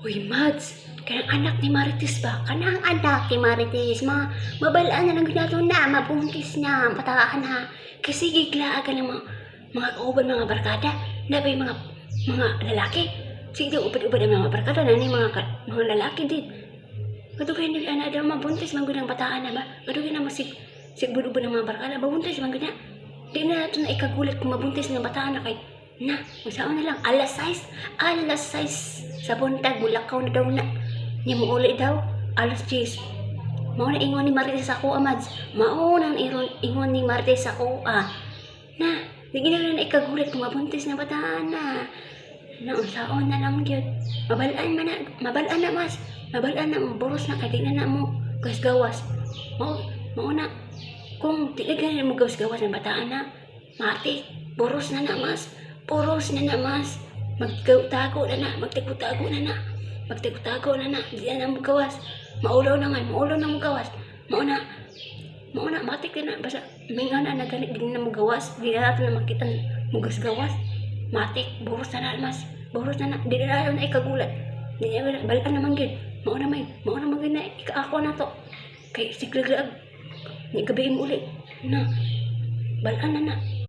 Uy, Mads, kanang anak ni Marites ba? Kanang anak ni Marites, mabalaan na lang ginato na, mabuntis na, pataan ha. Kasi gigla ka ng mga kauban, mga barkada, na ba yung mga lalaki? Sige daw, upad-upad ang mga barkada, na mga lalaki din. Kadugay na anak daw, mabuntis, mga pataan na ba? Kadugay na sigbud-ubad ng mga barkada, mabuntis, mga ganyan. Di na natin na ikagulit kung mabuntis ng bataan na kay na, masaon na lang, alas 6 sa buntag, bulakaw na daw na. Niya mo uli daw, alas 10. Mao na ingon ni Marites ako, Mads. Mao na ingon ni Marites ako, na, di ginala na ikagulit kung mabuntis na bataan na. Naunsaon na lang yun. Mabalaan na, Mas. Mabalaan na, boros na, kaya di na mo gawas-gawas. Mao na, kung tiligan mo gawas-gawas ng bataan na, mati, boros na na, Mas. Poros na na, Mas. Magtago na na. Magtago na na. Di na mo gawas. Maulaw na mo gawas. Mauna, matik na. Basta, may nga na ganit, di na mo gawas. Di na natin na makita mo gawas. Matik, boros na na, Mas. Boros na na. Di na na ikagulat. Di na balaan naman yun. Mauna magin na. Ikaako na to. Kay siglag-lag. Ni gabihin uli. Na, balaan na na.